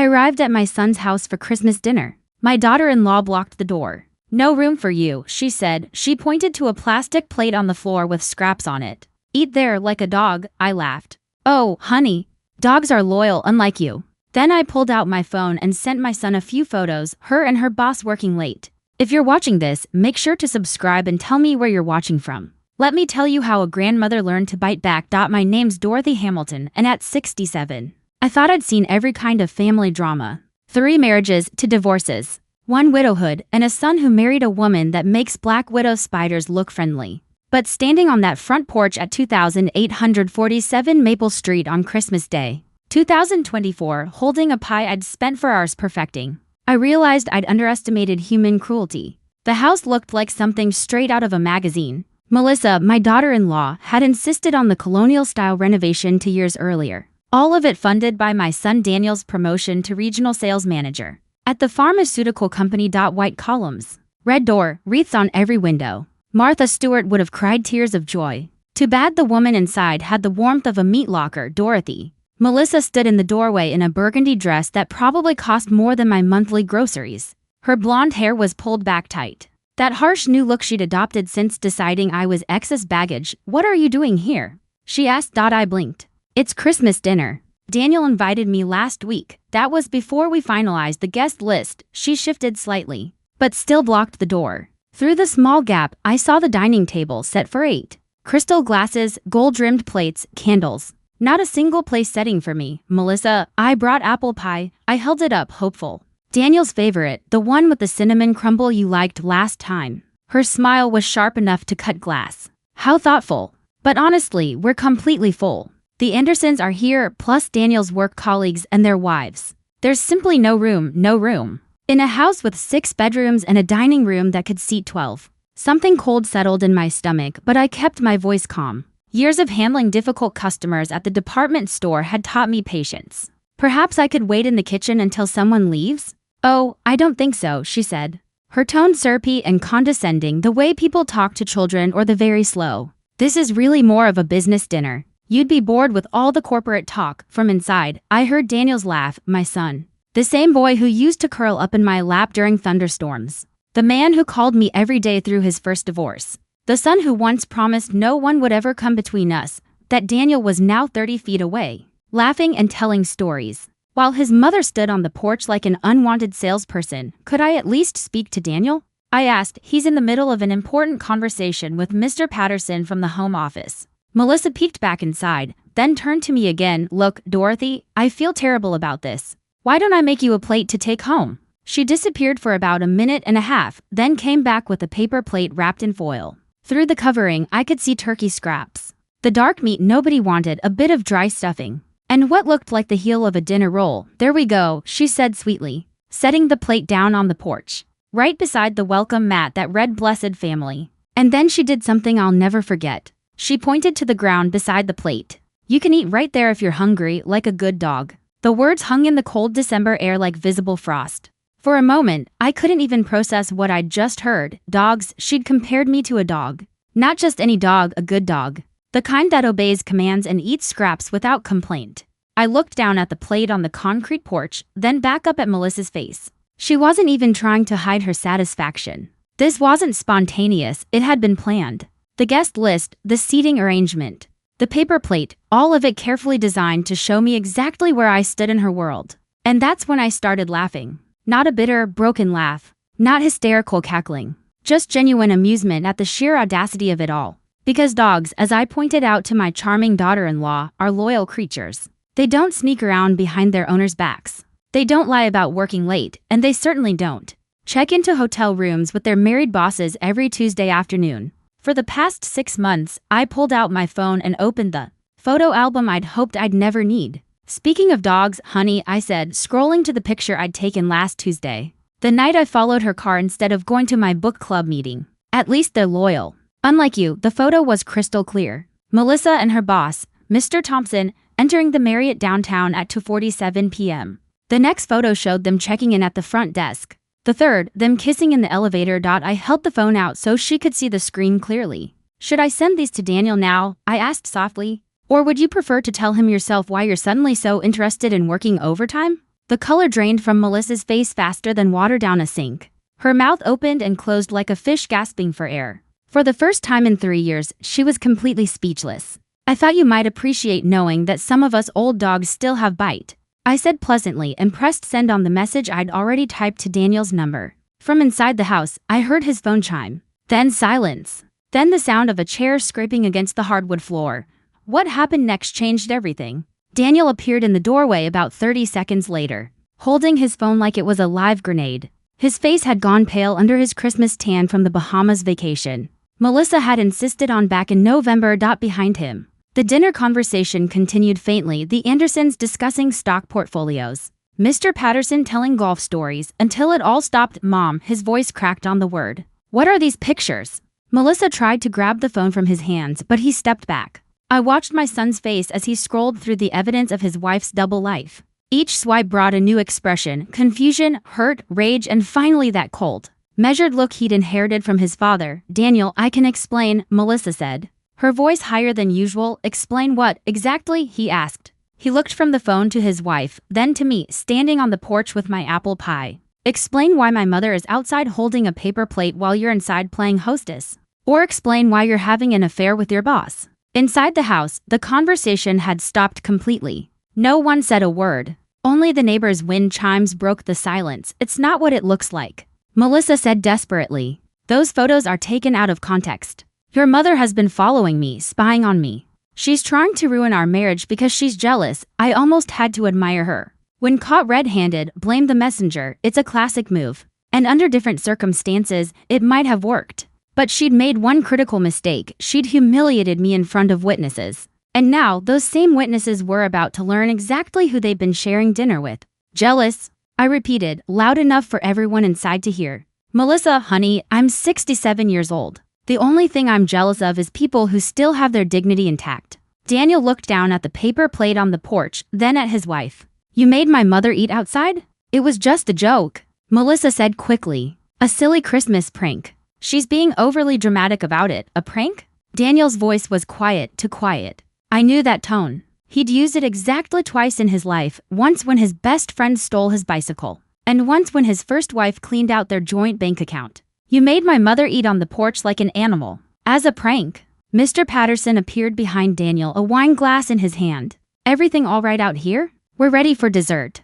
I arrived at my son's house for Christmas dinner. My daughter-in-law blocked the door. "No room for you," she said. She pointed to a plastic plate on the floor with scraps on it. "Eat there like a dog," I laughed. "Oh, honey, dogs are loyal unlike you." Then I pulled out my phone and sent my son a few photos, her and her boss working late. If you're watching this, make sure to subscribe and tell me where you're watching from. Let me tell you how a grandmother learned to bite back. My name's Dorothy Hamilton, and at 67, I thought I'd seen every kind of family drama. 3 marriages, 2 divorces, 1 widowhood, and a son who married a woman that makes black widow spiders look friendly. But standing on that front porch at 2847 Maple Street on Christmas Day, 2024, holding a pie I'd spent for hours perfecting, I realized I'd underestimated human cruelty. The house looked like something straight out of a magazine. Melissa, my daughter-in-law, had insisted on the colonial-style renovation 2 years earlier. All of it funded by my son Daniel's promotion to regional sales manager at the pharmaceutical company. White columns, red door, wreaths on every window. Martha Stewart would have cried tears of joy. Too bad the woman inside had the warmth of a meat locker. Dorothy. Melissa stood in the doorway in a burgundy dress that probably cost more than my monthly groceries. Her blonde hair was pulled back tight. That harsh new look she'd adopted since deciding I was excess baggage. "What are you doing here?" she asked. I blinked. "It's Christmas dinner. Daniel invited me last week." That was before we finalized the guest list. She shifted slightly, but still blocked the door. Through the small gap, I saw the dining table set for 8. Crystal glasses, gold-rimmed plates, candles. Not a single place setting for me. "Melissa, I brought apple pie." I held it up, hopeful. "Daniel's favorite, the one with the cinnamon crumble you liked last time." Her smile was sharp enough to cut glass. "How thoughtful. But honestly, we're completely full. The Andersons are here, plus Daniel's work colleagues and their wives. There's simply no room. In a house with 6 bedrooms and a dining room that could seat 12. Something cold settled in my stomach, but I kept my voice calm. Years of handling difficult customers at the department store had taught me patience. "Perhaps I could wait in the kitchen until someone leaves?" "Oh, I don't think so," she said. Her tone syrupy and condescending, the way people talk to children or the very slow. "This is really more of a business dinner. You'd be bored with all the corporate talk." From inside, I heard Daniel's laugh. My son. The same boy who used to curl up in my lap during thunderstorms. The man who called me every day through his first divorce. The son who once promised no one would ever come between us. That Daniel was now 30 feet away, laughing and telling stories, while his mother stood on the porch like an unwanted salesperson. Could I at least speak to Daniel? I asked. "He's in the middle of an important conversation with Mr. Patterson from the home office." Melissa peeked back inside, then turned to me again. "Look, Dorothy, I feel terrible about this. Why don't I make you a plate to take home?" She disappeared for about a minute and a half, then came back with a paper plate wrapped in foil. Through the covering, I could see turkey scraps. The dark meat nobody wanted, a bit of dry stuffing, and what looked like the heel of a dinner roll. "There we go," she said sweetly, setting the plate down on the porch, right beside the welcome mat that read "Blessed Family." And then she did something I'll never forget. She pointed to the ground beside the plate. "You can eat right there if you're hungry, like a good dog." The words hung in the cold December air like visible frost. For a moment, I couldn't even process what I'd just heard. Dogs, she'd compared me to a dog. Not just any dog, a good dog. The kind that obeys commands and eats scraps without complaint. I looked down at the plate on the concrete porch, then back up at Melissa's face. She wasn't even trying to hide her satisfaction. This wasn't spontaneous, it had been planned. The guest list, the seating arrangement, the paper plate, all of it carefully designed to show me exactly where I stood in her world. And that's when I started laughing. Not a bitter, broken laugh. Not hysterical cackling. Just genuine amusement at the sheer audacity of it all. Because dogs, as I pointed out to my charming daughter-in-law, are loyal creatures. They don't sneak around behind their owners' backs. They don't lie about working late, and they certainly don't check into hotel rooms with their married bosses every Tuesday afternoon. For the past 6 months, I pulled out my phone and opened the photo album I'd hoped I'd never need. "Speaking of dogs, honey," I said, scrolling to the picture I'd taken last Tuesday. The night I followed her car instead of going to my book club meeting. "At least they're loyal. Unlike you." The photo was crystal clear. Melissa and her boss, Mr. Thompson, entering the Marriott downtown at 2:47 p.m. The next photo showed them checking in at the front desk. The third, them kissing in the elevator. I held the phone out so she could see the screen clearly. "Should I send these to Daniel now?" I asked softly. "Or would you prefer to tell him yourself why you're suddenly so interested in working overtime?" The color drained from Melissa's face faster than water down a sink. Her mouth opened and closed like a fish gasping for air. For the first time in 3 years, she was completely speechless. I thought you might appreciate knowing that some of us old dogs still have bite, I said pleasantly and pressed send on the message I'd already typed to Daniel's number. From inside the house, I heard his phone chime. Then silence. Then the sound of a chair scraping against the hardwood floor. What happened next changed everything. Daniel appeared in the doorway about 30 seconds later, holding his phone like it was a live grenade. His face had gone pale under his Christmas tan from the Bahamas vacation. Melissa had insisted on back in November. Behind him. The dinner conversation continued faintly, the Andersons discussing stock portfolios, Mr. Patterson telling golf stories, until it all stopped. Mom, his voice cracked on the word. What are these pictures? Melissa tried to grab the phone from his hands, but he stepped back. I watched my son's face as he scrolled through the evidence of his wife's double life. Each swipe brought a new expression: confusion, hurt, rage, and finally that cold, measured look he'd inherited from his father. Daniel, I can explain, Melissa said, her voice higher than usual. Explain what, exactly? He asked. He looked from the phone to his wife, then to me, standing on the porch with my apple pie. Explain why my mother is outside holding a paper plate while you're inside playing hostess. Or explain why you're having an affair with your boss. Inside the house, the conversation had stopped completely. No one said a word. Only the neighbors' wind chimes broke the silence. It's not what it looks like, Melissa said desperately. Those photos are taken out of context. Your mother has been following me, spying on me. She's trying to ruin our marriage because she's jealous. I almost had to admire her. When caught red-handed, blame the messenger. It's a classic move. And under different circumstances, it might have worked. But she'd made one critical mistake. She'd humiliated me in front of witnesses. And now, those same witnesses were about to learn exactly who they'd been sharing dinner with. Jealous, I repeated, loud enough for everyone inside to hear. Melissa, honey, I'm 67 years old. The only thing I'm jealous of is people who still have their dignity intact. Daniel looked down at the paper plate on the porch, then at his wife. You made my mother eat outside? It was just a joke, Melissa said quickly. A silly Christmas prank. She's being overly dramatic about it. A prank? Daniel's voice was quiet to quiet. I knew that tone. He'd used it exactly twice in his life, once when his best friend stole his bicycle, and once when his first wife cleaned out their joint bank account. You made my mother eat on the porch like an animal. As a prank. Mr. Patterson appeared behind Daniel, a wine glass in his hand. Everything all right out here? We're ready for dessert.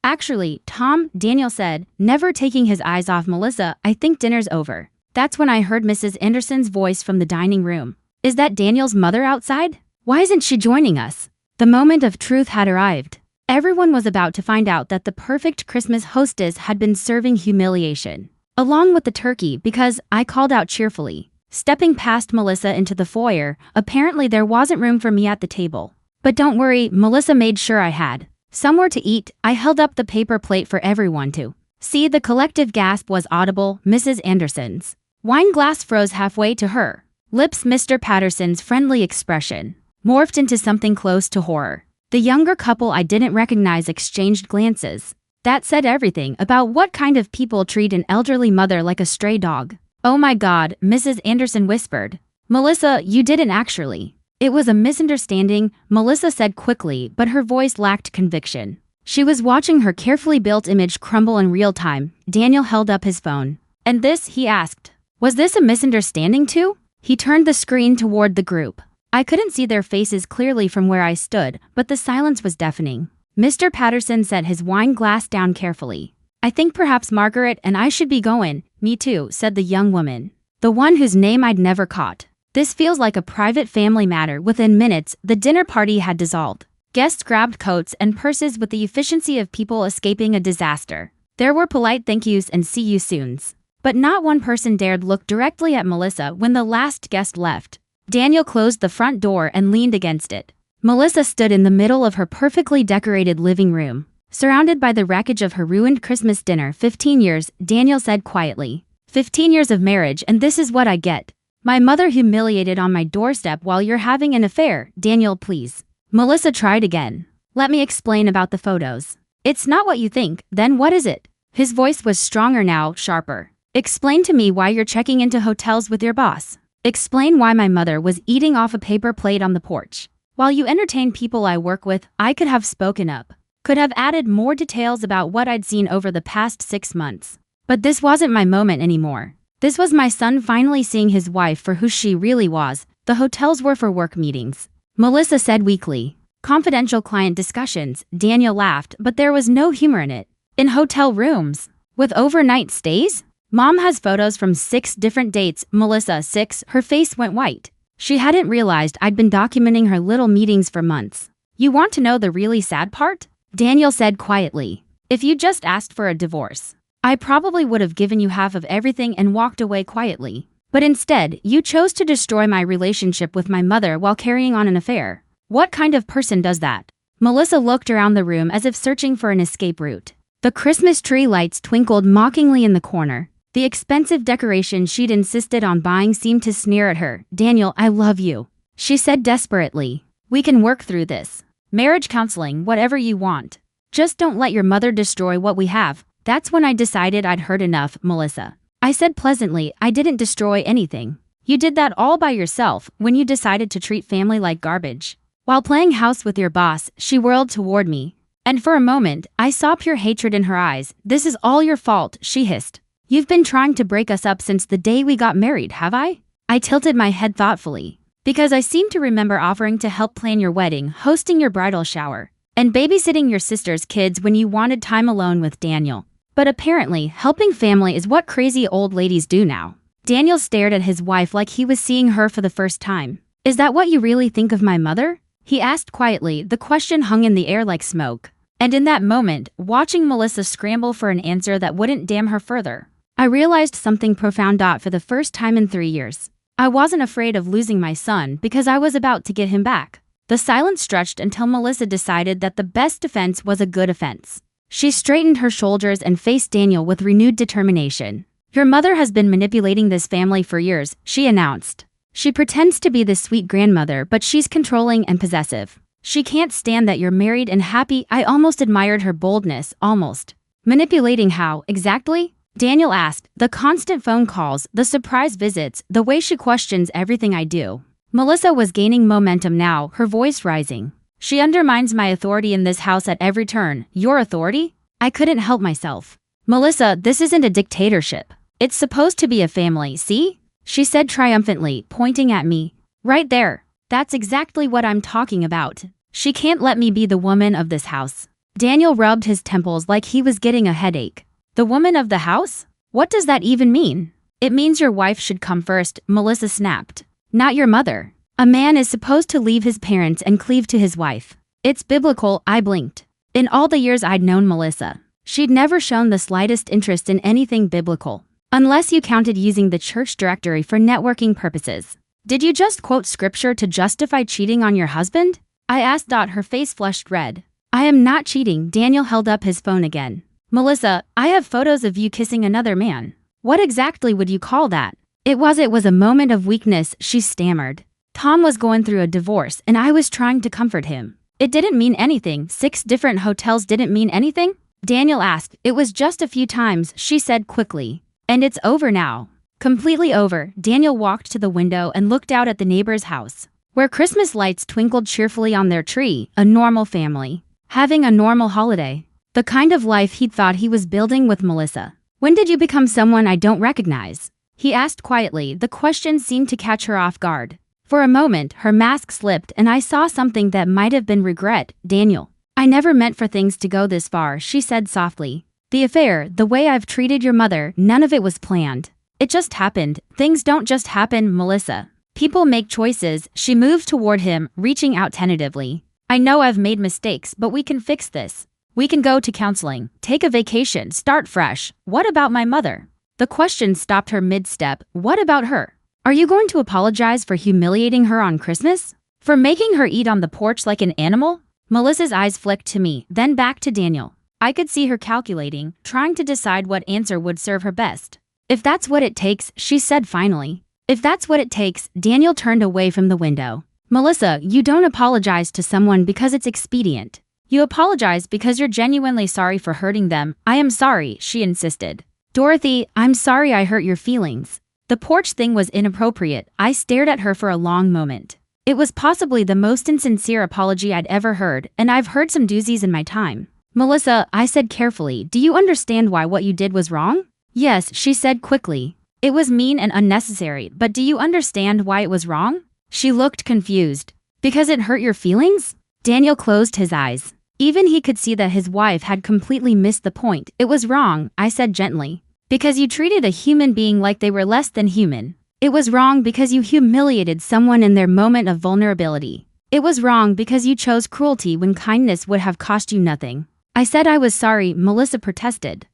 Actually, Tom, Daniel said, never taking his eyes off Melissa, I think dinner's over. That's when I heard Mrs. Anderson's voice from the dining room. Is that Daniel's mother outside? Why isn't she joining us? The moment of truth had arrived. Everyone was about to find out that the perfect Christmas hostess had been serving humiliation, along with the turkey, because I called out cheerfully, stepping past Melissa into the foyer. Apparently there wasn't room for me at the table. But don't worry, Melissa made sure I had somewhere to eat. I held up the paper plate for everyone to see. The collective gasp was audible. Mrs. Anderson's wine glass froze halfway to her lips. Mr. Patterson's friendly expression morphed into something close to horror. The younger couple I didn't recognize exchanged glances. That said everything about what kind of people treat an elderly mother like a stray dog. Oh my God, Mrs. Anderson whispered. Melissa, you didn't actually. It was a misunderstanding, Melissa said quickly, but her voice lacked conviction. She was watching her carefully built image crumble in real time. Daniel held up his phone. And this, he asked. Was this a misunderstanding too? He turned the screen toward the group. I couldn't see their faces clearly from where I stood, but the silence was deafening. Mr. Patterson set his wine glass down carefully. I think perhaps Margaret and I should be going. Me too, said the young woman, the one whose name I'd never caught. This feels like a private family matter. Within minutes, the dinner party had dissolved. Guests grabbed coats and purses with the efficiency of people escaping a disaster. There were polite thank yous and see you soons. But not one person dared look directly at Melissa when the last guest left. Daniel closed the front door and leaned against it. Melissa stood in the middle of her perfectly decorated living room, surrounded by the wreckage of her ruined Christmas dinner. 15 years, Daniel said quietly. 15 years of marriage, and this is what I get. My mother humiliated on my doorstep while you're having an affair. Daniel, please. Melissa tried again. Let me explain about the photos. It's not what you think. Then what is it? His voice was stronger now, sharper. Explain to me why you're checking into hotels with your boss. Explain why my mother was eating off a paper plate on the porch. While you entertain people I work with, I could have spoken up. Could have added more details about what I'd seen over the past 6 months. But this wasn't my moment anymore. This was my son finally seeing his wife for who she really was. The hotels were for work meetings, Melissa said weakly. Confidential client discussions, Daniel laughed, but there was no humor in it. In hotel rooms, with overnight stays? Mom has photos from 6 different dates, Melissa, 6, her face went white. She hadn't realized I'd been documenting her little meetings for months. You want to know the really sad part? Daniel said quietly. If you just asked for a divorce, I probably would have given you half of everything and walked away quietly. But instead, you chose to destroy my relationship with my mother while carrying on an affair. What kind of person does that? Melissa looked around the room as if searching for an escape route. The Christmas tree lights twinkled mockingly in the corner. The expensive decoration she'd insisted on buying seemed to sneer at her. Daniel, I love you, she said desperately. We can work through this. Marriage counseling, whatever you want. Just don't let your mother destroy what we have. That's when I decided I'd heard enough, Melissa. I said pleasantly, I didn't destroy anything. You did that all by yourself when you decided to treat family like garbage. While playing house with your boss, she whirled toward me. And for a moment, I saw pure hatred in her eyes. This is all your fault, she hissed. You've been trying to break us up since the day we got married, have I? I tilted my head thoughtfully. Because I seem to remember offering to help plan your wedding, hosting your bridal shower, and babysitting your sister's kids when you wanted time alone with Daniel. But apparently, helping family is what crazy old ladies do now. Daniel stared at his wife like he was seeing her for the first time. Is that what you really think of my mother? He asked quietly. The question hung in the air like smoke. And in that moment, watching Melissa scramble for an answer that wouldn't damn her further, I realized something profound. For the first time in 3 years, I wasn't afraid of losing my son because I was about to get him back. The silence stretched until Melissa decided that the best defense was a good offense. She straightened her shoulders and faced Daniel with renewed determination. Your mother has been manipulating this family for years, she announced. She pretends to be the sweet grandmother, but she's controlling and possessive. She can't stand that you're married and happy. I almost admired her boldness, almost. Manipulating how, exactly? Daniel asked. The constant phone calls, the surprise visits, the way she questions everything I do. Melissa was gaining momentum now, her voice rising. She undermines my authority in this house at every turn. Your authority? I couldn't help myself. Melissa, this isn't a dictatorship. It's supposed to be a family, see? She said triumphantly, pointing at me. Right there. That's exactly what I'm talking about. She can't let me be the woman of this house. Daniel rubbed his temples like he was getting a headache. The woman of the house? What does that even mean? It means your wife should come first, Melissa snapped. Not your mother. A man is supposed to leave his parents and cleave to his wife. It's biblical, I blinked. In all the years I'd known Melissa, she'd never shown the slightest interest in anything biblical. Unless you counted using the church directory for networking purposes. Did you just quote scripture to justify cheating on your husband? I asked. Her face flushed red. I am not cheating. Daniel held up his phone again. Melissa, I have photos of you kissing another man. What exactly would you call that? It was a moment of weakness, she stammered. Tom was going through a divorce and I was trying to comfort him. It didn't mean anything. 6 different hotels didn't mean anything? Daniel asked. It was just a few times, she said quickly. And it's over now. Completely over. Daniel walked to the window and looked out at the neighbor's house, where Christmas lights twinkled cheerfully on their tree. A normal family. Having a normal holiday. The kind of life he'd thought he was building with Melissa. When did you become someone I don't recognize? He asked quietly. The question seemed to catch her off guard. For a moment, her mask slipped and I saw something that might have been regret. Daniel, I never meant for things to go this far, she said softly. The affair, the way I've treated your mother, none of it was planned. It just happened. Things don't just happen, Melissa. People make choices. She moved toward him, reaching out tentatively. I know I've made mistakes, but we can fix this. We can go to counseling, take a vacation, start fresh. What about my mother? The question stopped her mid-step. What about her? Are you going to apologize for humiliating her on Christmas? For making her eat on the porch like an animal? Melissa's eyes flicked to me, then back to Daniel. I could see her calculating, trying to decide what answer would serve her best. If that's what it takes, she said finally. If that's what it takes, Daniel turned away from the window. Melissa, you don't apologize to someone because it's expedient. You apologize because you're genuinely sorry for hurting them. I am sorry, she insisted. Dorothy, I'm sorry I hurt your feelings. The porch thing was inappropriate. I stared at her for a long moment. It was possibly the most insincere apology I'd ever heard, and I've heard some doozies in my time. Melissa, I said carefully, do you understand why what you did was wrong? Yes, she said quickly. It was mean and unnecessary, but do you understand why it was wrong? She looked confused. Because it hurt your feelings? Daniel closed his eyes. Even he could see that his wife had completely missed the point. It was wrong, I said gently. Because you treated a human being like they were less than human. It was wrong because you humiliated someone in their moment of vulnerability. It was wrong because you chose cruelty when kindness would have cost you nothing. I said I was sorry, Melissa protested.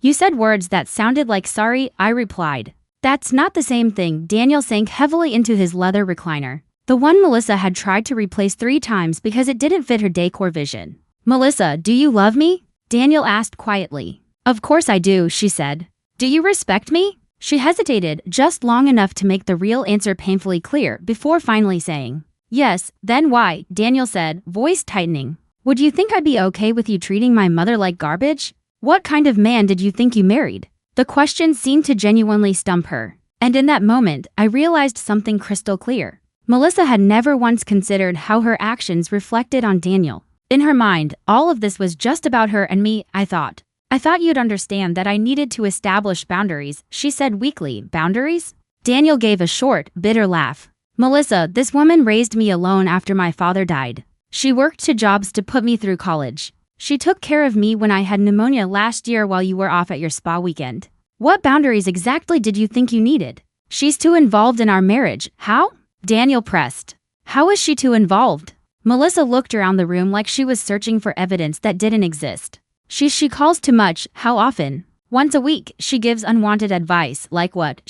You said words that sounded like sorry, I replied. That's not the same thing. Daniel sank heavily into his leather recliner. The one Melissa had tried to replace 3 times because it didn't fit her decor vision. Melissa, do you love me? Daniel asked quietly. Of course I do, she said. Do you respect me? She hesitated just long enough to make the real answer painfully clear before finally saying, yes, then why? Daniel said, voice tightening. Would you think I'd be okay with you treating my mother like garbage? What kind of man did you think you married? The question seemed to genuinely stump her. And in that moment, I realized something crystal clear. Melissa had never once considered how her actions reflected on Daniel. In her mind, all of this was just about her and me, I thought. I thought you'd understand that I needed to establish boundaries, she said weakly. Boundaries? Daniel gave a short, bitter laugh. Melissa, this woman raised me alone after my father died. She worked 2 jobs to put me through college. She took care of me when I had pneumonia last year while you were off at your spa weekend. What boundaries exactly did you think you needed? She's too involved in our marriage. How? Daniel pressed. How is she too involved? Melissa looked around the room like she was searching for evidence that didn't exist. She calls too much. How often? Once a week. She gives unwanted advice. Like what?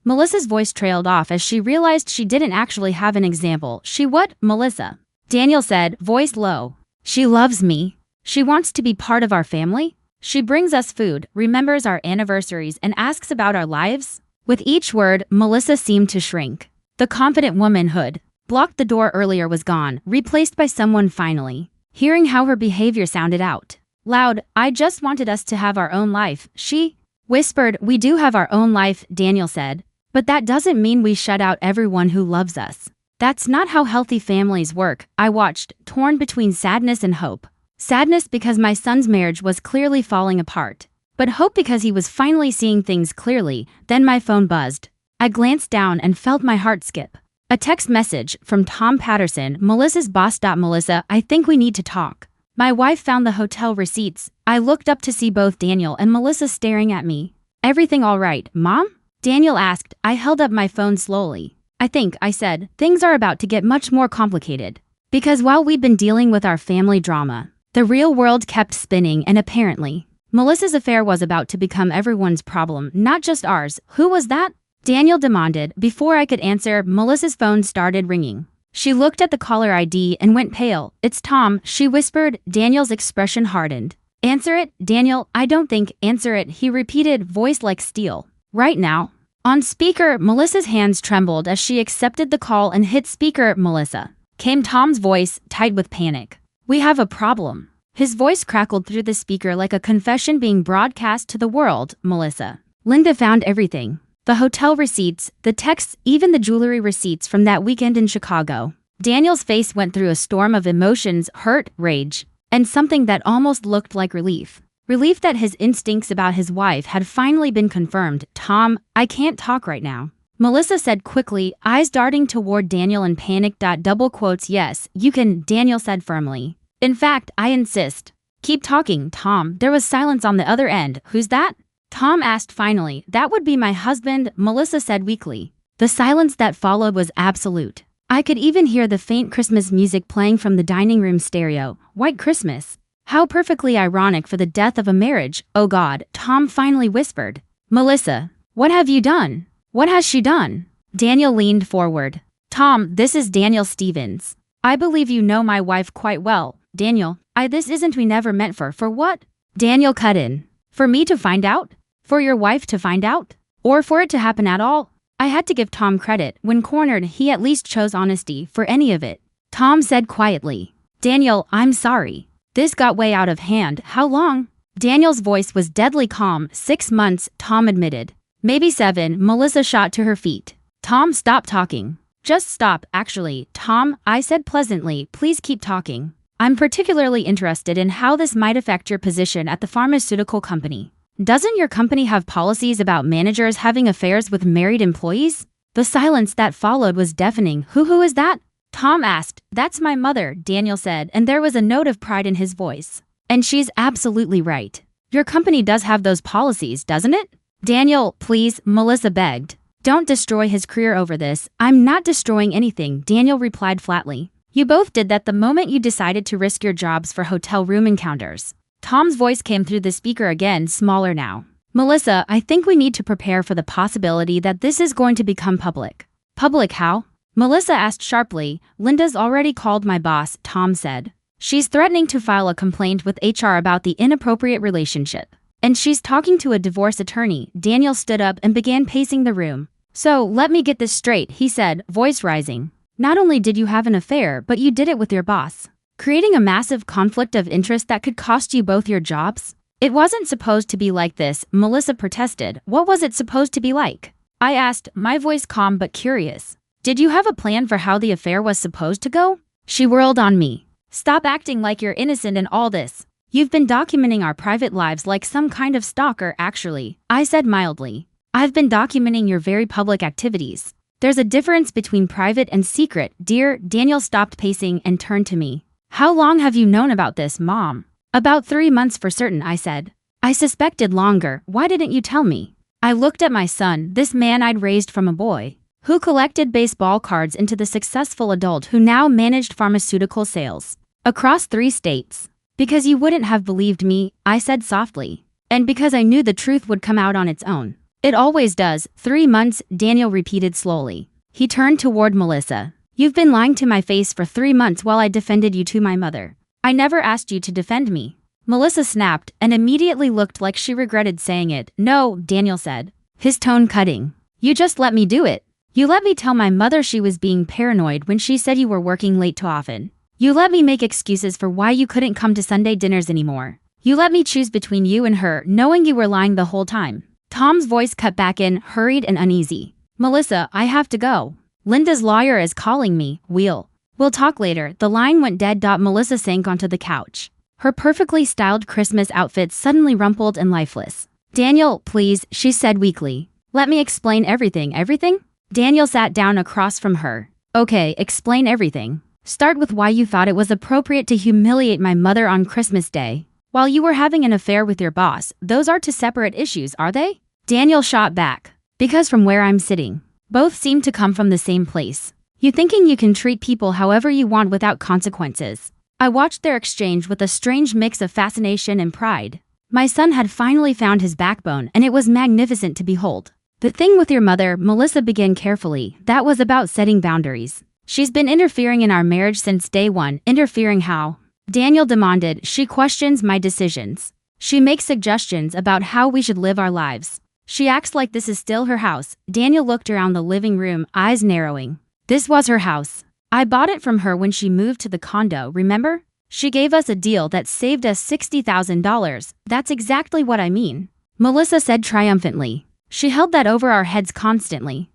Melissa's voice trailed off as she realized she didn't actually have an example. What? Melissa. Daniel said, voice low. She loves me. She wants to be part of our family. She brings us food, remembers our anniversaries, and asks about our lives. With each word, Melissa seemed to shrink. The confident womanhood blocked the door earlier was gone, replaced by someone finally. Hearing how her behavior sounded out loud, I just wanted us to have our own life, she whispered. We do have our own life, Daniel said. But that doesn't mean we shut out everyone who loves us. That's not how healthy families work. I watched, torn between sadness and hope. Sadness because my son's marriage was clearly falling apart. But hope because he was finally seeing things clearly. Then my phone buzzed. I glanced down and felt my heart skip. A text message from Tom Patterson, Melissa's boss. Melissa, I think we need to talk. My wife found the hotel receipts. I looked up to see both Daniel and Melissa staring at me. Everything all right, Mom? Daniel asked. I held up my phone slowly. I said, things are about to get much more complicated. Because while we've been dealing with our family drama, the real world kept spinning and apparently, Melissa's affair was about to become everyone's problem, not just ours. Who was that? Daniel demanded. Before I could answer, Melissa's phone started ringing. She looked at the caller ID and went pale. It's Tom, she whispered. Daniel's expression hardened. Answer it, Daniel. I don't think. Answer it, he repeated, voice like steel. Right now. On speaker, Melissa's hands trembled as she accepted the call and hit speaker. Melissa. Came Tom's voice, tight with panic. We have a problem. His voice crackled through the speaker like a confession being broadcast to the world. Melissa. Linda found everything. The hotel receipts, the texts, even the jewelry receipts from that weekend in Chicago. Daniel's face went through a storm of emotions, hurt, rage, and something that almost looked like relief. Relief that his instincts about his wife had finally been confirmed. Tom, I can't talk right now. Melissa said quickly, eyes darting toward Daniel in panic. Double quotes, yes, you can, Daniel said firmly. In fact, I insist. Keep talking, Tom. There was silence on the other end. Who's that? Tom asked finally. That would be my husband, Melissa said weakly. The silence that followed was absolute. I could even hear the faint Christmas music playing from the dining room stereo. White Christmas. How perfectly ironic for the death of a marriage. Oh God, Tom finally whispered. Melissa, what have you done? What has she done? Daniel leaned forward. Tom, this is Daniel Stevens. I believe you know my wife quite well. Daniel, this isn't we never meant for what? Daniel cut in. For me to find out? For your wife to find out? Or for it to happen at all? I had to give Tom credit. When cornered, he at least chose honesty for any of it. Tom said quietly. Daniel, I'm sorry. This got way out of hand. How long? Daniel's voice was deadly calm. 6 months, Tom admitted. Maybe 7, Melissa shot to her feet. Tom, stop talking. Just stop, actually. Tom, I said pleasantly, please keep talking. I'm particularly interested in how this might affect your position at the pharmaceutical company. Doesn't your company have policies about managers having affairs with married employees? The silence that followed was deafening. Who is that? Tom asked. That's my mother, Daniel said, and there was a note of pride in his voice. And she's absolutely right. Your company does have those policies, doesn't it? Daniel, please, Melissa begged. Don't destroy his career over this. I'm not destroying anything, Daniel replied flatly. You both did that the moment you decided to risk your jobs for hotel room encounters. Tom's voice came through the speaker again, smaller now. Melissa, I think we need to prepare for the possibility that this is going to become public. Public how? Melissa asked sharply. Linda's already called my boss, Tom said. She's threatening to file a complaint with HR about the inappropriate relationship. And she's talking to a divorce attorney. Daniel stood up and began pacing the room. So, let me get this straight, he said, voice rising. Not only did you have an affair, but you did it with your boss, creating a massive conflict of interest that could cost you both your jobs? It wasn't supposed to be like this, Melissa protested. What was it supposed to be like? I asked, my voice calm but curious. Did you have a plan for how the affair was supposed to go? She whirled on me. Stop acting like you're innocent in all this. You've been documenting our private lives like some kind of stalker, actually, I said mildly. I've been documenting your very public activities. There's a difference between private and secret, dear. Daniel stopped pacing and turned to me. How long have you known about this, Mom? About 3 months for certain, I said. I suspected longer. Why didn't you tell me? I looked at my son, this man I'd raised from a boy, who collected baseball cards, into the successful adult who now managed pharmaceutical sales across 3 states. Because you wouldn't have believed me, I said softly. And because I knew the truth would come out on its own. It always does. 3 months, Daniel repeated slowly. He turned toward Melissa. You've been lying to my face for 3 months while I defended you to my mother. I never asked you to defend me. Melissa snapped and immediately looked like she regretted saying it. No, Daniel said, his tone cutting. You just let me do it. You let me tell my mother she was being paranoid when she said you were working late too often. You let me make excuses for why you couldn't come to Sunday dinners anymore. You let me choose between you and her, knowing you were lying the whole time. Tom's voice cut back in, hurried and uneasy. Melissa, I have to go. Linda's lawyer is calling me. We'll talk later. The line went dead. Melissa sank onto the couch. Her perfectly styled Christmas outfit suddenly rumpled and lifeless. Daniel, please, she said weakly. Let me explain everything. Everything? Daniel sat down across from her. Okay, explain everything. Start with why you thought it was appropriate to humiliate my mother on Christmas Day while you were having an affair with your boss. Those are 2 separate issues, are they? Daniel shot back. Because from where I'm sitting, both seem to come from the same place. You thinking you can treat people however you want without consequences. I watched their exchange with a strange mix of fascination and pride. My son had finally found his backbone, and it was magnificent to behold. The thing with your mother, Melissa began carefully, that was about setting boundaries. She's been interfering in our marriage since day one. Interfering how? Daniel demanded. She questions my decisions. She makes suggestions about how we should live our lives. She acts like this is still her house. Daniel looked around the living room, eyes narrowing. This was her house. I bought it from her when she moved to the condo, remember? She gave us a deal that saved us $60,000. That's exactly what I mean, Melissa said triumphantly. She held that over our heads constantly.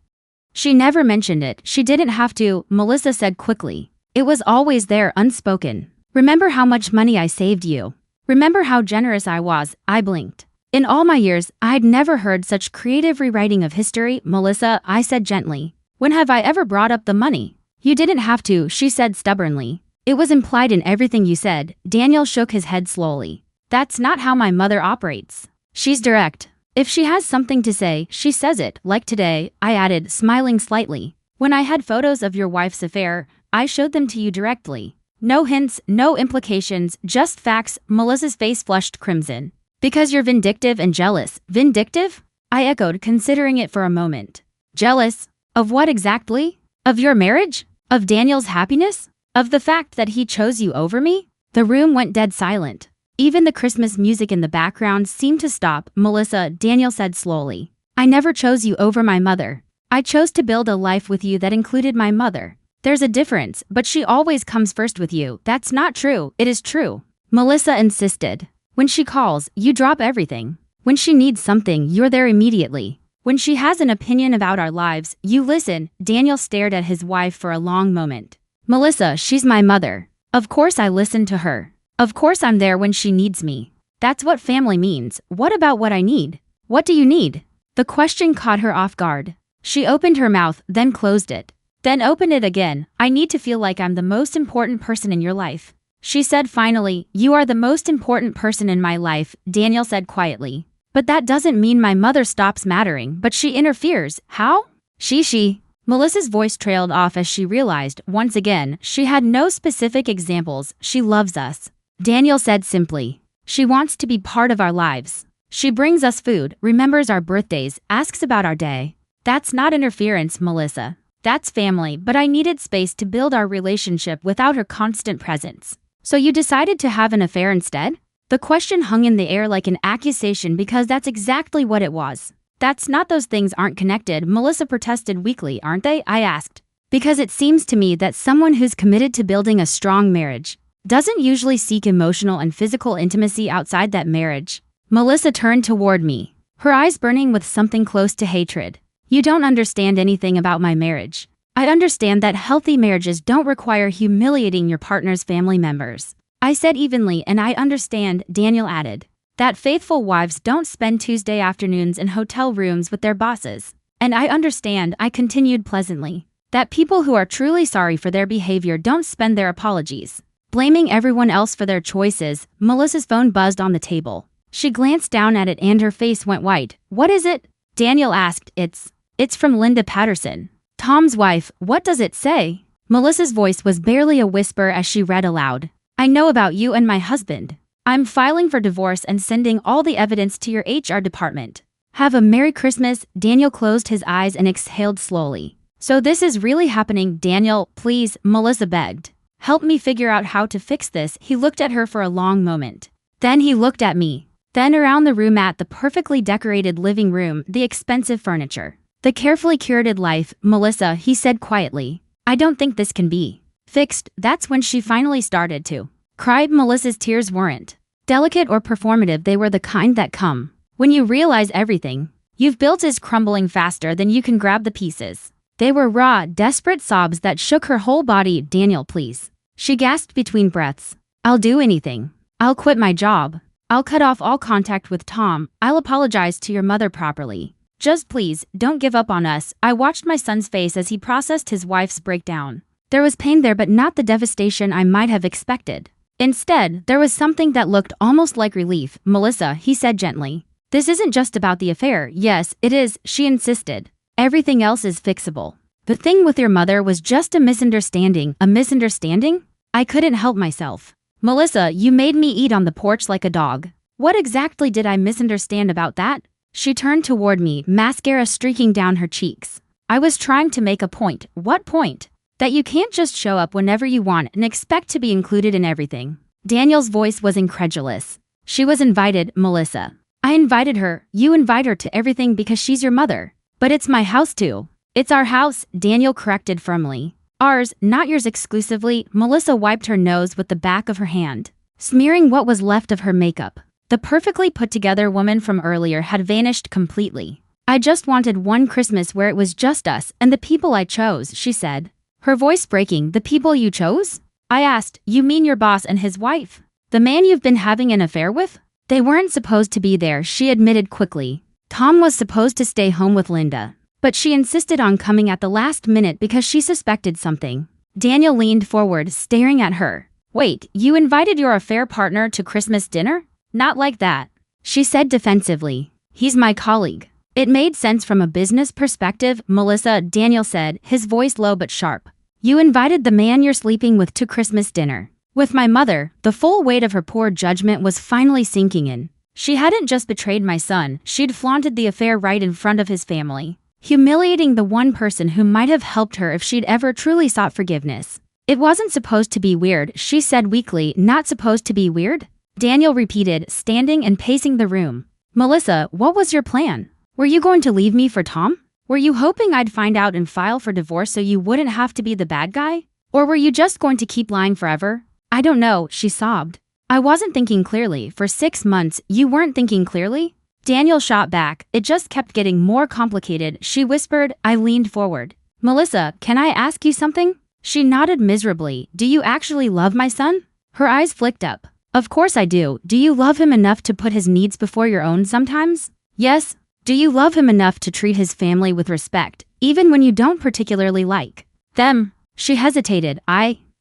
She never mentioned it. She didn't have to, Melissa said quickly. It was always there, unspoken. Remember how much money I saved you? Remember how generous I was? I blinked. In all my years, I'd never heard such creative rewriting of history, Melissa, I said gently. When have I ever brought up the money? You didn't have to, she said stubbornly. It was implied in everything you said. Daniel shook his head slowly. That's not how my mother operates. She's direct. If she has something to say, she says it, like today, I added, smiling slightly. When I had photos of your wife's affair, I showed them to you directly. No hints, no implications, just facts. Melissa's face flushed crimson. Because you're vindictive and jealous. Vindictive? I echoed, considering it for a moment. Jealous? Of what exactly? Of your marriage? Of Daniel's happiness? Of the fact that he chose you over me? The room went dead silent. Even the Christmas music in the background seemed to stop. Melissa, Daniel said slowly. I never chose you over my mother. I chose to build a life with you that included my mother. There's a difference, but she always comes first with you. That's not true. It is true. Melissa insisted. When she calls, you drop everything. When she needs something, you're there immediately. When she has an opinion about our lives, you listen. Daniel stared at his wife for a long moment. Melissa, she's my mother. Of course I listened to her. Of course I'm there when she needs me. That's what family means. What about what I need? What do you need? The question caught her off guard. She opened her mouth, then closed it. Then opened it again. I need to feel like I'm the most important person in your life. She said finally. You are the most important person in my life, Daniel said quietly. But that doesn't mean my mother stops mattering, but she interferes. How? She. Melissa's voice trailed off as she realized, once again, she had no specific examples. She loves us. Daniel said simply. She wants to be part of our lives. She brings us food, remembers our birthdays, asks about our day. That's not interference, Melissa. That's family, but I needed space to build our relationship without her constant presence. So you decided to have an affair instead? The question hung in the air like an accusation because that's exactly what it was. That's not those things aren't connected, Melissa protested weakly, aren't they? I asked. Because it seems to me that someone who's committed to building a strong marriage doesn't usually seek emotional and physical intimacy outside that marriage. Melissa turned toward me, her eyes burning with something close to hatred. You don't understand anything about my marriage. I understand that healthy marriages don't require humiliating your partner's family members. I said evenly, and I understand, Daniel added, that faithful wives don't spend Tuesday afternoons in hotel rooms with their bosses. And I understand, I continued pleasantly, that people who are truly sorry for their behavior don't spend their apologies blaming everyone else for their choices. Melissa's phone buzzed on the table. She glanced down at it and her face went white. What is it? Daniel asked. It's from Linda Patterson, Tom's wife. What does it say? Melissa's voice was barely a whisper as she read aloud. I know about you and my husband. I'm filing for divorce and sending all the evidence to your HR department. Have a Merry Christmas. Daniel closed his eyes and exhaled slowly. So this is really happening, Daniel, please, Melissa begged. Help me figure out how to fix this. He looked at her for a long moment. Then he looked at me. Then around the room at the perfectly decorated living room, the expensive furniture, the carefully curated life. Melissa, he said quietly, I don't think this can be fixed. That's when she finally started to cry. Melissa's tears weren't delicate or performative. They were the kind that come when you realize everything you've built is crumbling faster than you can grab the pieces. They were raw, desperate sobs that shook her whole body. Daniel, please. She gasped between breaths. I'll do anything. I'll quit my job. I'll cut off all contact with Tom. I'll apologize to your mother properly. Just please, don't give up on us. I watched my son's face as he processed his wife's breakdown. There was pain there, but not the devastation I might have expected. Instead, there was something that looked almost like relief. Melissa, he said gently. This isn't just about the affair. Yes, it is, she insisted. Everything else is fixable. The thing with your mother was just a misunderstanding. A misunderstanding? I couldn't help myself. Melissa, you made me eat on the porch like a dog. What exactly did I misunderstand about that? She turned toward me, mascara streaking down her cheeks. I was trying to make a point. What point? That you can't just show up whenever you want and expect to be included in everything. Daniel's voice was incredulous. She was invited, Melissa. I invited her. You invite her to everything because she's your mother. But it's my house too. It's our house, Daniel corrected firmly. Ours, not yours exclusively. Melissa wiped her nose with the back of her hand, smearing what was left of her makeup. The perfectly put-together woman from earlier had vanished completely. I just wanted one Christmas where it was just us and the people I chose, she said, her voice breaking. The people you chose? I asked. You mean your boss and his wife? The man you've been having an affair with? They weren't supposed to be there, she admitted quickly. Tom was supposed to stay home with Linda, but she insisted on coming at the last minute because she suspected something. Daniel leaned forward, staring at her. Wait, you invited your affair partner to Christmas dinner? Not like that, she said defensively. He's my colleague. It made sense from a business perspective, Melissa, Daniel said, his voice low but sharp. You invited the man you're sleeping with to Christmas dinner. With my mother. The full weight of her poor judgment was finally sinking in. She hadn't just betrayed my son, she'd flaunted the affair right in front of his family, humiliating the one person who might have helped her if she'd ever truly sought forgiveness. It wasn't supposed to be weird, she said weakly. Not supposed to be weird? Daniel repeated, standing and pacing the room. Melissa, what was your plan? Were you going to leave me for Tom? Were you hoping I'd find out and file for divorce so you wouldn't have to be the bad guy? Or were you just going to keep lying forever? I don't know, she sobbed. I wasn't thinking clearly. For 6 months, you weren't thinking clearly? Daniel shot back. It just kept getting more complicated, she whispered. I leaned forward. Melissa, can I ask you something? She nodded miserably. Do you actually love my son? Her eyes flicked up. Of course I do. Do you love him enough to put his needs before your own sometimes? Yes. Do you love him enough to treat his family with respect, even when you don't particularly like them? She hesitated.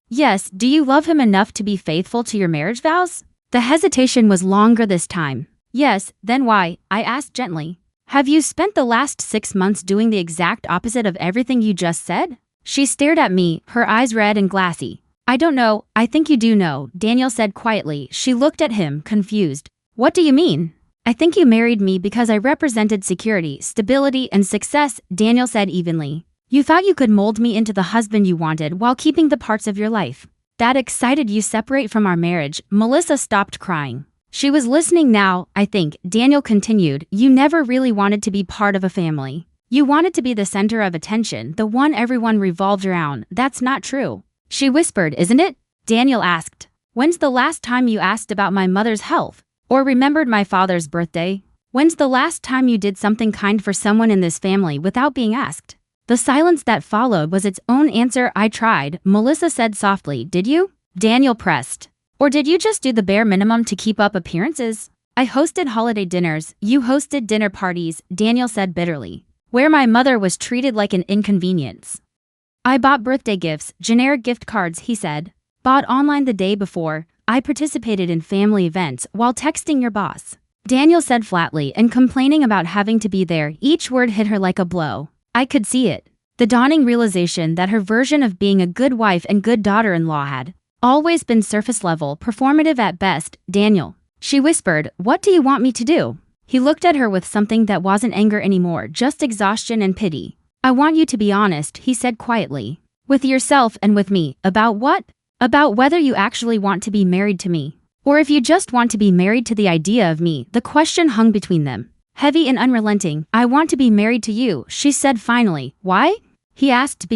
Yes. Do you love him enough to be faithful to your marriage vows? The hesitation was longer this time. Yes. Then why? I asked gently. Have you spent the last 6 months doing the exact opposite of everything you just said? She stared at me, her eyes red and glassy. I don't know. I think you do know, Daniel said quietly. She looked at him, confused. What do you mean? I think you married me because I represented security, stability, and success, Daniel said evenly. You thought you could mold me into the husband you wanted while keeping the parts of your life that excited you separate from our marriage. Melissa stopped crying. She was listening now, I think, Daniel continued. You never really wanted to be part of a family. You wanted to be the center of attention, the one everyone revolved around. That's not true. She whispered, isn't it? Daniel asked. When's the last time you asked about my mother's health? Or remembered my father's birthday? When's the last time you did something kind for someone in this family without being asked? The silence that followed was its own answer. I tried, Melissa said softly. Did you? Daniel pressed. Or did you just do the bare minimum to keep up appearances? I hosted holiday dinners, you hosted dinner parties, Daniel said bitterly, where my mother was treated like an inconvenience. I bought birthday gifts, generic gift cards, he said. Bought online the day before. I participated in family events while texting your boss. Daniel said flatly and complaining about having to be there. Each word hit her like a blow. I could see it. The dawning realization that her version of being a good wife and good daughter-in-law had always been surface level, performative at best. Daniel, she whispered, what do you want me to do? He looked at her with something that wasn't anger anymore, just exhaustion and pity. I want you to be honest, he said quietly. With yourself and with me. About what? About whether you actually want to be married to me. Or if you just want to be married to the idea of me. The question hung between them, heavy and unrelenting. I want to be married to you, she said finally. Why? He asked.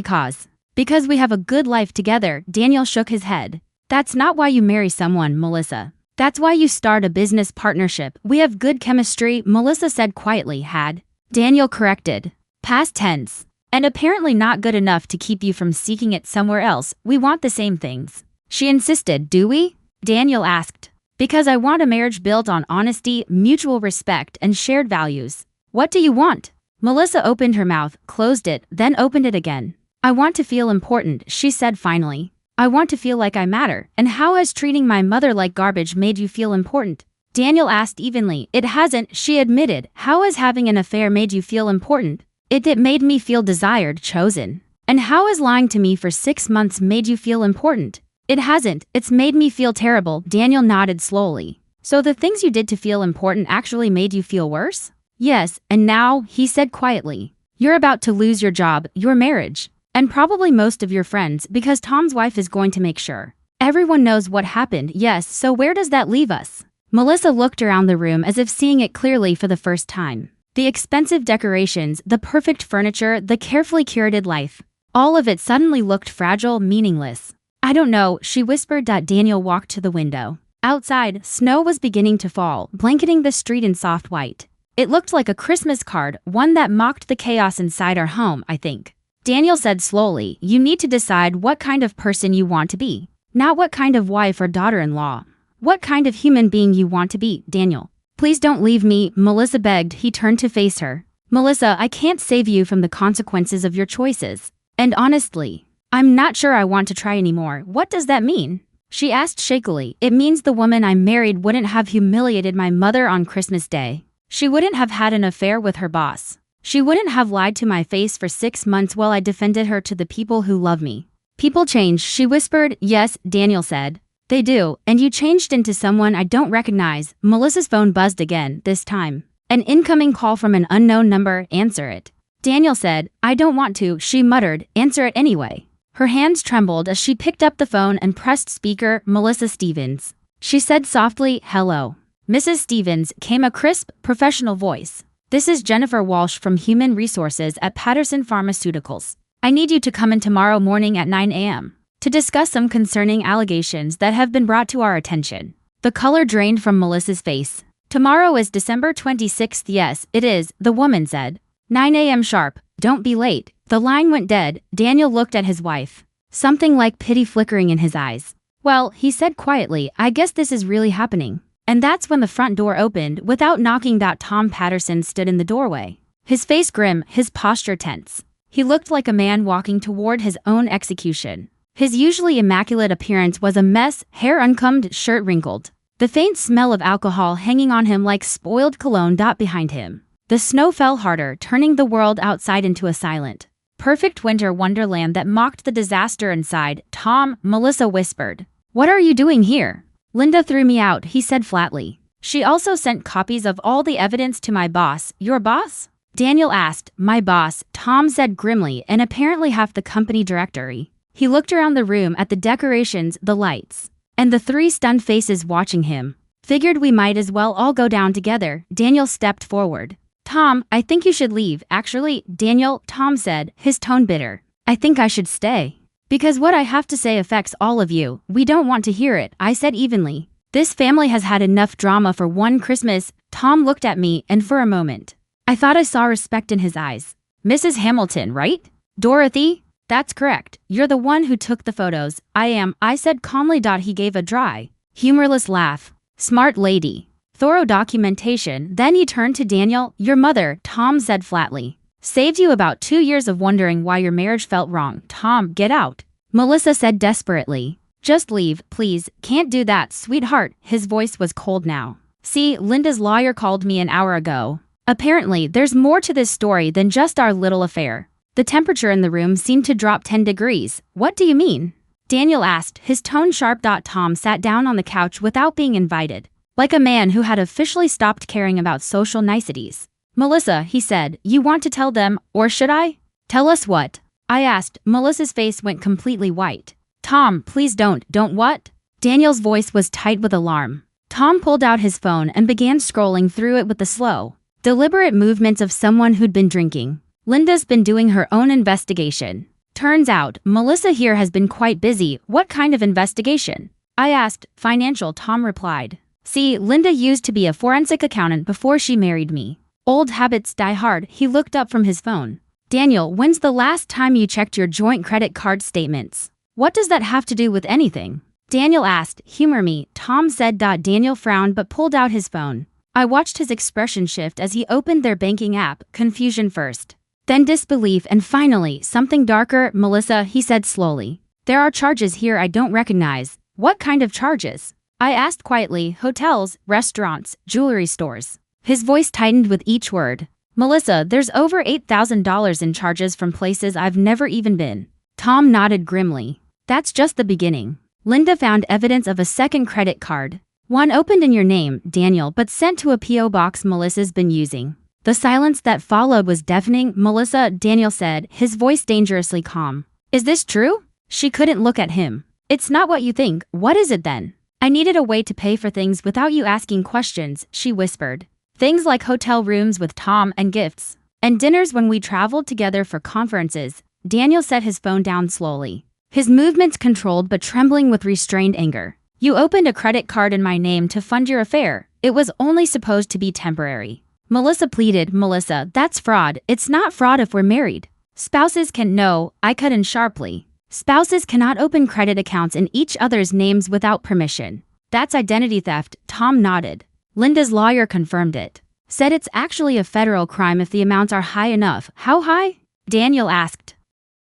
Because we have a good life together. Daniel shook his head. That's not why you marry someone, Melissa. That's why you start a business partnership. We have good chemistry, Melissa said quietly. Had. Daniel corrected. Past tense. And apparently not good enough to keep you from seeking it somewhere else. We want the same things. She insisted. Do we? Daniel asked. Because I want a marriage built on honesty, mutual respect, and shared values. What do you want? Melissa opened her mouth, closed it, then opened it again. I want to feel important, she said finally. I want to feel like I matter. And how has treating my mother like garbage made you feel important? Daniel asked evenly. It hasn't, she admitted. How has having an affair made you feel important? It made me feel desired, chosen. And how has lying to me for 6 months made you feel important? It hasn't, it's made me feel terrible. Daniel nodded slowly. So the things you did to feel important actually made you feel worse? Yes, and now, he said quietly, you're about to lose your job, your marriage. And probably most of your friends, because Tom's wife is going to make sure everyone knows what happened. Yes, so where does that leave us? Melissa looked around the room as if seeing it clearly for the first time. The expensive decorations, the perfect furniture, the carefully curated life. All of it suddenly looked fragile, meaningless. I don't know, she whispered. Daniel walked to the window. Outside, snow was beginning to fall, blanketing the street in soft white. It looked like a Christmas card, one that mocked the chaos inside our home, I think. Daniel said slowly, you need to decide what kind of person you want to be. Not what kind of wife or daughter-in-law. What kind of human being you want to be, Daniel. Please don't leave me, Melissa begged. He turned to face her. Melissa, I can't save you from the consequences of your choices. And honestly, I'm not sure I want to try anymore. What does that mean? She asked shakily. It means the woman I married wouldn't have humiliated my mother on Christmas Day. She wouldn't have had an affair with her boss. She wouldn't have lied to my face for 6 months while I defended her to the people who love me. People change, she whispered. Yes, Daniel said. They do, and you changed into someone I don't recognize. Melissa's phone buzzed again, this time. An incoming call from an unknown number. Answer it. Daniel said, I don't want to, she muttered. Answer it anyway. Her hands trembled as she picked up the phone and pressed speaker. Melissa Stevens. She said softly, hello. Mrs. Stevens, came a crisp, professional voice. This is Jennifer Walsh from Human Resources at Patterson Pharmaceuticals. I need you to come in tomorrow morning at 9 a.m. to discuss some concerning allegations that have been brought to our attention. The color drained from Melissa's face. Tomorrow is December 26th. Yes, it is, the woman said. 9 a.m. sharp. Don't be late. The line went dead. Daniel looked at his wife. something like pity flickering in his eyes. Well, he said quietly, I guess this is really happening. And that's when the front door opened without knocking. Tom Patterson stood in the doorway. His face grim, his posture tense. He looked like a man walking toward his own execution. His usually immaculate appearance was a mess, hair uncombed, shirt wrinkled. The faint smell of alcohol hanging on him like spoiled cologne. Behind him, the snow fell harder, turning the world outside into a silent, perfect winter wonderland that mocked the disaster inside. Tom, Melissa whispered. What are you doing here? Linda threw me out, he said flatly. She also sent copies of all the evidence to my boss. Your boss? Daniel asked. My boss, Tom said grimly, and apparently half the company directory. He looked around the room at the decorations, the lights, and the three stunned faces watching him. Figured we might as well all go down together. Daniel stepped forward. Tom, I think you should leave. Actually, Daniel, Tom said, his tone bitter. I think I should stay. Because what I have to say affects all of you. We don't want to hear it, I said evenly. This family has had enough drama for one Christmas. Tom looked at me, and for a moment, I thought I saw respect in his eyes. Mrs. Hamilton, right? Dorothy? That's correct. You're the one who took the photos. I am, I said calmly. He gave a dry, humorless laugh. Smart lady. Thorough documentation. Then he turned to Daniel. Your mother, Tom said flatly, saved you about 2 years of wondering why your marriage felt wrong. Tom, get out. Melissa said desperately. Just leave, please. Can't do that, sweetheart. His voice was cold now. See, Linda's lawyer called me an hour ago. Apparently, there's more to this story than just our little affair. The temperature in the room seemed to drop 10 degrees. What do you mean? Daniel asked, his tone sharp. Tom sat down on the couch without being invited, like a man who had officially stopped caring about social niceties. Melissa, he said, you want to tell them, or should I? Tell us what? I asked. Melissa's face went completely white. Tom, please don't. Don't what? Daniel's voice was tight with alarm. Tom pulled out his phone and began scrolling through it with the slow, deliberate movements of someone who'd been drinking. Linda's been doing her own investigation. Turns out, Melissa here has been quite busy. What kind of investigation? I asked. Financial, Tom replied. See, Linda used to be a forensic accountant before she married me. Old habits die hard. He looked up from his phone. Daniel, when's the last time you checked your joint credit card statements? What does that have to do with anything? Daniel asked. Humor me, Tom said. Daniel frowned but pulled out his phone. I watched his expression shift as he opened their banking app, confusion first, then disbelief, and finally, something darker. Melissa, he said slowly. There are charges here I don't recognize. What kind of charges? I asked quietly. Hotels, restaurants, jewelry stores. His voice tightened with each word. Melissa, there's over $8,000 in charges from places I've never even been. Tom nodded grimly. That's just the beginning. Linda found evidence of a second credit card. One opened in your name, Daniel, but sent to a P.O. box Melissa's been using. The silence that followed was deafening. Melissa, Daniel said, his voice dangerously calm. Is this true? She couldn't look at him. It's not what you think. What is it then? I needed a way to pay for things without you asking questions, she whispered. Things like hotel rooms with Tom and gifts, and dinners when we traveled together for conferences. Daniel set his phone down slowly, his movements controlled but trembling with restrained anger. You opened a credit card in my name to fund your affair. It was only supposed to be temporary. Melissa pleaded. Melissa, that's fraud. It's not fraud if we're married. Spouses can no, I cut in sharply. Spouses cannot open credit accounts in each other's names without permission. That's identity theft. Tom nodded. Linda's lawyer confirmed it. Said it's actually a federal crime if the amounts are high enough. How high? Daniel asked.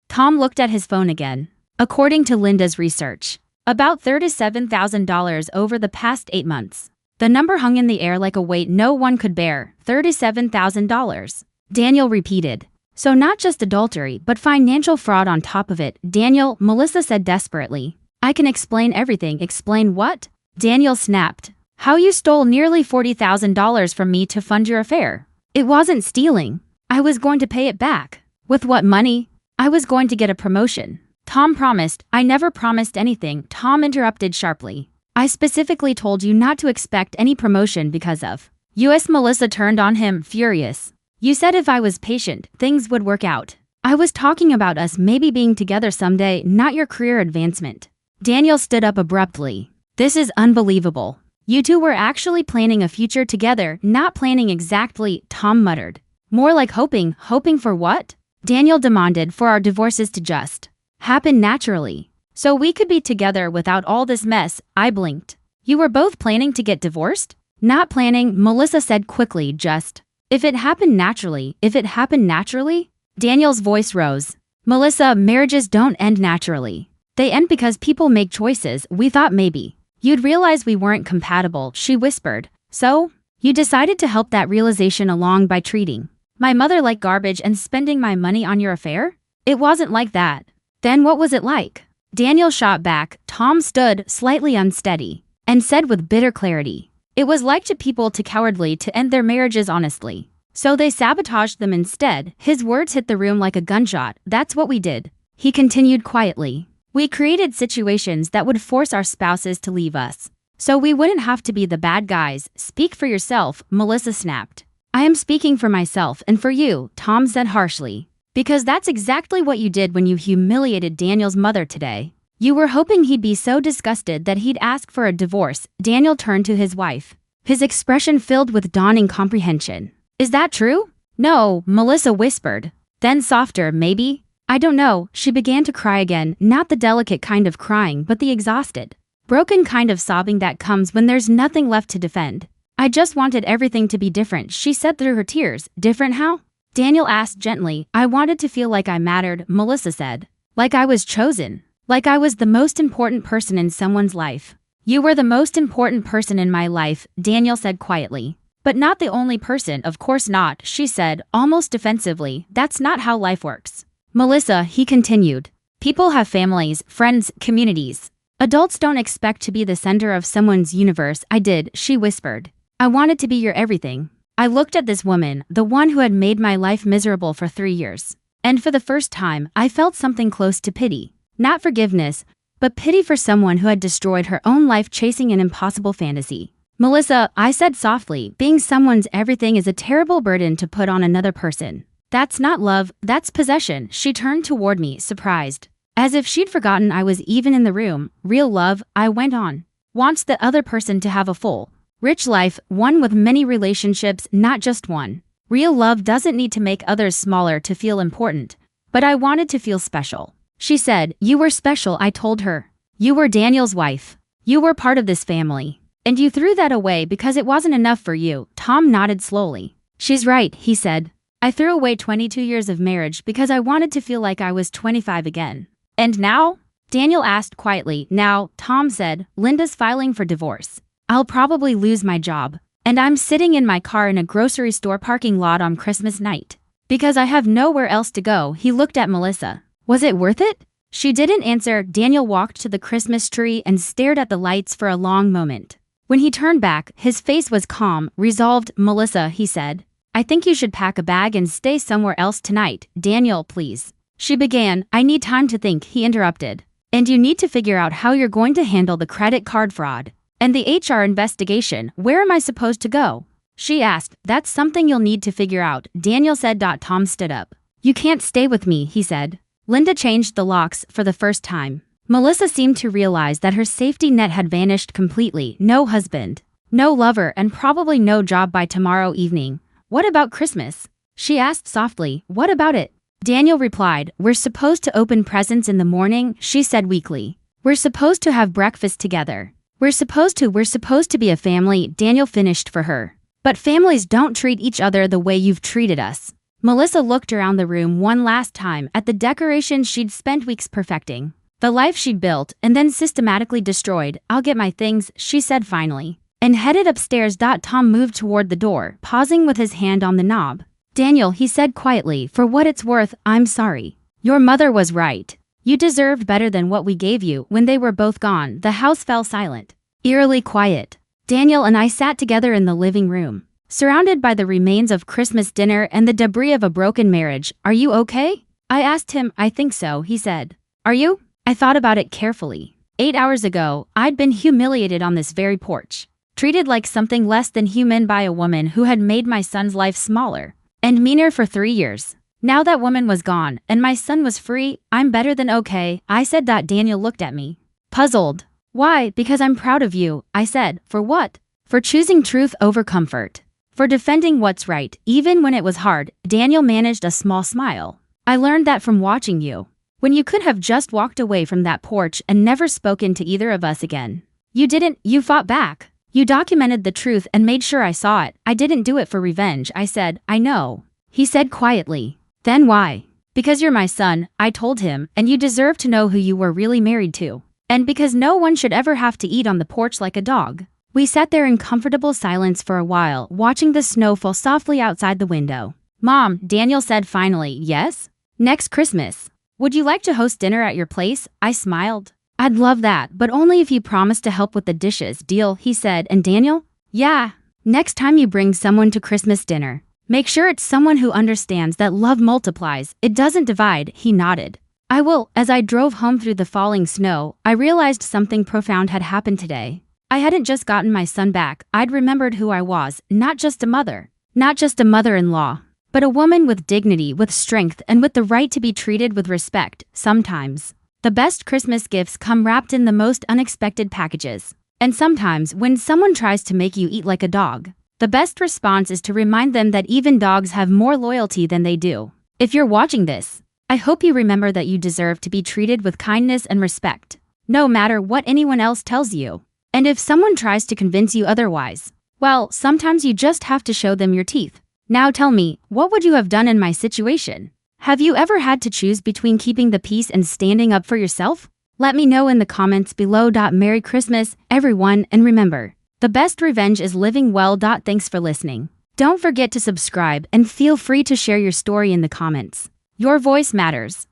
Tom looked at his phone again. According to Linda's research, about $37,000 over the past 8 months. The number hung in the air like a weight no one could bear. $37,000. Daniel repeated. So not just adultery, but financial fraud on top of it. Daniel, Melissa said desperately. I can explain everything. Explain what? Daniel snapped. How you stole nearly $40,000 from me to fund your affair. It wasn't stealing. I was going to pay it back. With what money? I was going to get a promotion. Tom promised. I never promised anything, Tom interrupted sharply. I specifically told you not to expect any promotion because of U.S. Melissa turned on him, furious. You said if I was patient, things would work out. I was talking about us maybe being together someday, not your career advancement. Daniel stood up abruptly. This is unbelievable. You two were actually planning a future together, not planning exactly, Tom muttered. More like hoping. Hoping for what? Daniel demanded. For our divorces to just happen naturally. So we could be together without all this mess. I blinked. You were both planning to get divorced? Not planning, Melissa said quickly, just. If it happened naturally. Daniel's voice rose. Melissa, marriages don't end naturally. They end because people make choices. We thought maybe you'd realize we weren't compatible, she whispered. So? You decided to help that realization along by treating my mother like garbage and spending my money on your affair? It wasn't like that. Then what was it like? Daniel shot back. Tom stood, slightly unsteady, and said with bitter clarity, it was like people too cowardly to end their marriages honestly. So they sabotaged them instead. His words hit the room like a gunshot. That's what we did. He continued quietly. We created situations that would force our spouses to leave us, so we wouldn't have to be the bad guys. Speak for yourself, Melissa snapped. I am speaking for myself and for you, Tom said harshly. Because that's exactly what you did when you humiliated Daniel's mother today. You were hoping he'd be so disgusted that he'd ask for a divorce. Daniel turned to his wife, his expression filled with dawning comprehension. Is that true? No, Melissa whispered. Then softer, maybe? I don't know. She began to cry again, not the delicate kind of crying, but the exhausted, broken kind of sobbing that comes when there's nothing left to defend. I just wanted everything to be different, she said through her tears. Different how? Daniel asked gently. I wanted to feel like I mattered, Melissa said. Like I was chosen. Like I was the most important person in someone's life. You were the most important person in my life, Daniel said quietly. But not the only person, of course not, she said, almost defensively. That's not how life works. Melissa, he continued. People have families, friends, communities. Adults don't expect to be the center of someone's universe. I did, she whispered. I wanted to be your everything. I looked at this woman, the one who had made my life miserable for 3 years. And for the first time, I felt something close to pity. Not forgiveness, but pity for someone who had destroyed her own life chasing an impossible fantasy. Melissa, I said softly, being someone's everything is a terrible burden to put on another person. That's not love, that's possession. She turned toward me, surprised. As if she'd forgotten I was even in the room. Real love, I went on, wants the other person to have a full, rich life, one with many relationships, not just one. Real love doesn't need to make others smaller to feel important. But I wanted to feel special. She said, you were special, I told her. You were Daniel's wife. You were part of this family. And you threw that away because it wasn't enough for you. Tom nodded slowly. She's right, he said. I threw away 22 years of marriage because I wanted to feel like I was 25 again. And now? Daniel asked quietly. Now, Tom said, Linda's filing for divorce. I'll probably lose my job. And I'm sitting in my car in a grocery store parking lot on Christmas night. Because I have nowhere else to go. He looked at Melissa. Was it worth it? She didn't answer. Daniel walked to the Christmas tree and stared at the lights for a long moment. When he turned back, his face was calm, resolved. Melissa, he said, I think you should pack a bag and stay somewhere else tonight. Daniel, please. She began. I need time to think, he interrupted. And you need to figure out how you're going to handle the credit card fraud. And the HR investigation. Where am I supposed to go? She asked. That's something you'll need to figure out, Daniel said. Tom stood up. You can't stay with me, he said. Linda changed the locks for the first time. Melissa seemed to realize that her safety net had vanished completely. No husband, no lover, and probably no job by tomorrow evening. What about Christmas? She asked softly. What about it? Daniel replied. We're supposed to open presents in the morning, she said weakly. We're supposed to have breakfast together. We're supposed to be a family, Daniel finished for her. But families don't treat each other the way you've treated us. Melissa looked around the room one last time at the decorations she'd spent weeks perfecting. The life she'd built and then systematically destroyed. I'll get my things, she said finally, and headed upstairs. Tom moved toward the door, pausing with his hand on the knob. Daniel, he said quietly, for what it's worth, I'm sorry. Your mother was right. You deserved better than what we gave you. When they were both gone, the house fell silent, eerily quiet. Daniel and I sat together in the living room, surrounded by the remains of Christmas dinner and the debris of a broken marriage. Are you okay? I asked him. I think so, he said. Are you? I thought about it carefully. 8 hours ago, I'd been humiliated on this very porch, treated like something less than human by a woman who had made my son's life smaller and meaner for 3 years. Now that woman was gone and my son was free, I'm better than okay, I said. Daniel looked at me, puzzled. Why? Because I'm proud of you, I said. For what? For choosing truth over comfort. For defending what's right, even when it was hard. Daniel managed a small smile. I learned that from watching you. when you could have just walked away from that porch and never spoken to either of us again. You didn't, you fought back. You documented the truth and made sure I saw it. I didn't do it for revenge, I said. I know. He said quietly. Then why? Because you're my son, I told him, and you deserve to know who you were really married to. And because no one should ever have to eat on the porch like a dog. We sat there in comfortable silence for a while, watching the snow fall softly outside the window. Mom, Daniel said finally, yes? Next Christmas. Would you like to host dinner at your place? I smiled. I'd love that, but only if you promise to help with the dishes, deal, he said. And Daniel? Yeah. Next time you bring someone to Christmas dinner, make sure it's someone who understands that love multiplies, it doesn't divide, he nodded. I will. As I drove home through the falling snow, I realized something profound had happened today. I hadn't just gotten my son back, I'd remembered who I was, not just a mother, not just a mother-in-law, but a woman with dignity, with strength, and with the right to be treated with respect. Sometimes the best Christmas gifts come wrapped in the most unexpected packages. And sometimes, when someone tries to make you eat like a dog, the best response is to remind them that even dogs have more loyalty than they do. If you're watching this, I hope you remember that you deserve to be treated with kindness and respect, no matter what anyone else tells you. And if someone tries to convince you otherwise, well, sometimes you just have to show them your teeth. Now tell me, what would you have done in my situation? Have you ever had to choose between keeping the peace and standing up for yourself? Let me know in the comments below. Merry Christmas, everyone, and remember, the best revenge is living well. Thanks for listening. Don't forget to subscribe and feel free to share your story in the comments. Your voice matters.